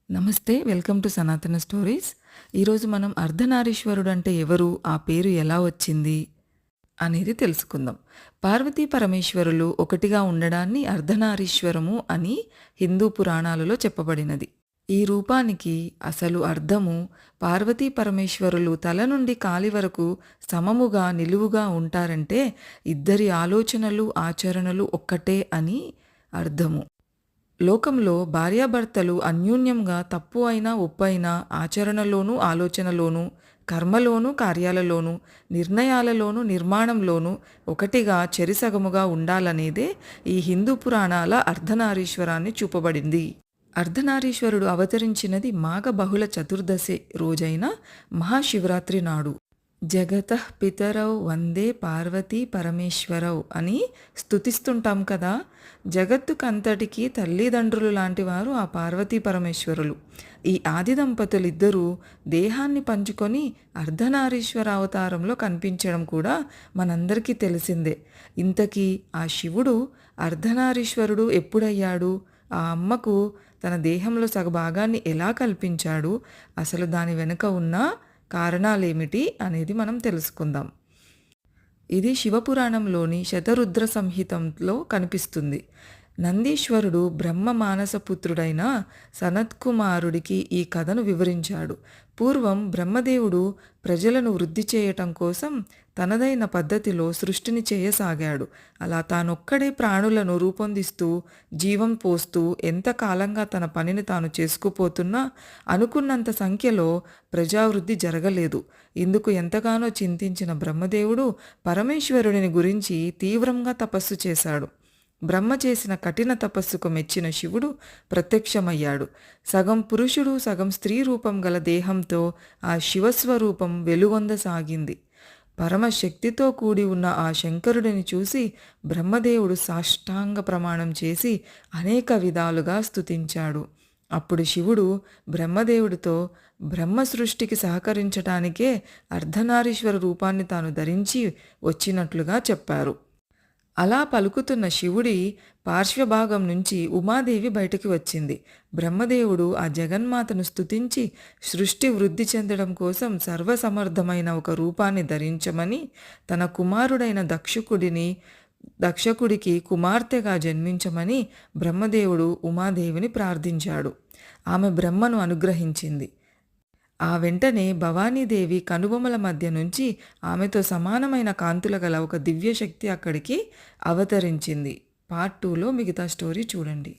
నమస్తే. Welcome to సనాతన stories. ఈరోజు మనం అర్ధనారీశ్వరుడు అంటే ఎవరు, ఆ పేరు ఎలా వచ్చింది అనేది తెలుసుకుందాం. పార్వతీ పరమేశ్వరులు ఒకటిగా ఉండడాన్ని అర్ధనారీశ్వరము అని హిందూ పురాణాలలో చెప్పబడినది. ఈ రూపానికి అసలు అర్థము పార్వతీ పరమేశ్వరులు తల నుండి కాలి వరకు సమముగా నిలువుగా ఉంటారంటే ఇద్దరి ఆలోచనలు ఆచరణలు ఒక్కటే అని అర్థము. లోకంలో భార్యాభర్తలు అన్యోన్యంగా తప్పు అయినా ఒప్పు అయినా ఆచరణలోనూ ఆలోచనలోనూ కర్మలోనూ కార్యాలలోనూ నిర్ణయాలలోనూ నిర్మాణంలోనూ ఒకటిగా చెరిసగముగా ఉండాలనేదే ఈ హిందూ పురాణాల అర్ధనారీశ్వరాన్ని చూపబడింది. అర్ధనారీశ్వరుడు అవతరించినది మాఘ బహుళ చతుర్దశి రోజైన మహాశివరాత్రి నాడు. జగతః పితరౌ వందే పార్వతీ పరమేశ్వరౌ అని స్తుతిస్తుంటాం కదా. జగత్తుకంతటికీ తల్లిదండ్రులు లాంటివారు ఆ పార్వతీ పరమేశ్వరులు. ఈ ఆది దంపతులిద్దరూ దేహాన్ని పంచుకొని అర్ధనారీశ్వర అవతారంలో కనిపించడం కూడా మనందరికీ తెలిసిందే. ఇంతకీ ఆ శివుడు అర్ధనారీశ్వరుడు ఎప్పుడయ్యాడు, ఆ అమ్మకు తన దేహంలో సగభాగాన్ని ఎలా కల్పించాడు, అసలు దాని వెనుక ఉన్న కారణాలేమిటి అనేది మనం తెలుసుకుందాం. ఇది శివపురాణంలోని శతరుద్ర సంహితంలో కనిపిస్తుంది. నందీశ్వరుడు బ్రహ్మ మానసపుత్రుడైన సనత్కుమారుడికి ఈ కథను వివరించాడు. పూర్వం బ్రహ్మదేవుడు ప్రజలను వృద్ధి చేయటం కోసం తనదైన పద్ధతిలో సృష్టిని చేయసాగాడు. అలా తానొక్కడే ప్రాణులను రూపొందిస్తూ జీవం పోస్తూ ఎంతకాలంగా తన పనిని తాను చేసుకుపోతున్నా అనుకున్నంత సంఖ్యలో ప్రజావృద్ధి జరగలేదు. ఇందుకు ఎంతగానో చింతించిన బ్రహ్మదేవుడు పరమేశ్వరుడిని గురించి తీవ్రంగా తపస్సు చేశాడు. బ్రహ్మ చేసిన కఠిన తపస్సుకు మెచ్చిన శివుడు ప్రత్యక్షమయ్యాడు. సగం పురుషుడు సగం స్త్రీ రూపం గల దేహంతో ఆ శివస్వరూపం వెలుగొందసాగింది. పరమశక్తితో కూడి ఉన్న ఆ శంకరుడిని చూసి బ్రహ్మదేవుడు సాష్టాంగ ప్రమాణం చేసి అనేక విధాలుగా స్తుతించాడు. అప్పుడు శివుడు బ్రహ్మదేవుడితో బ్రహ్మ సృష్టికి సహకరించటానికే అర్ధనారీశ్వర రూపాన్ని తాను ధరించి వచ్చినట్లుగా చెప్పారు. అలా పలుకుతున్న శివుడి పార్శ్వభాగం నుంచి ఉమాదేవి బయటికి వచ్చింది. బ్రహ్మదేవుడు ఆ జగన్మాతను స్తుతించి సృష్టి వృద్ధి చెందడం కోసం సర్వసమర్థమైన ఒక రూపాన్ని ధరించమని తన కుమారుడైన దక్షకుడికి కుమార్తెగా జన్మించమని బ్రహ్మదేవుడు ఉమాదేవిని ప్రార్థించాడు. ఆమె బ్రహ్మను అనుగ్రహించింది. ఆ వెంటనే భవానీదేవి కనుబొమల మధ్య నుంచి ఆమెతో సమానమైన కాంతుల గల ఒక దివ్యశక్తి అక్కడికి అవతరించింది. పార్ట్ 2లో మిగతా స్టోరీ చూడండి.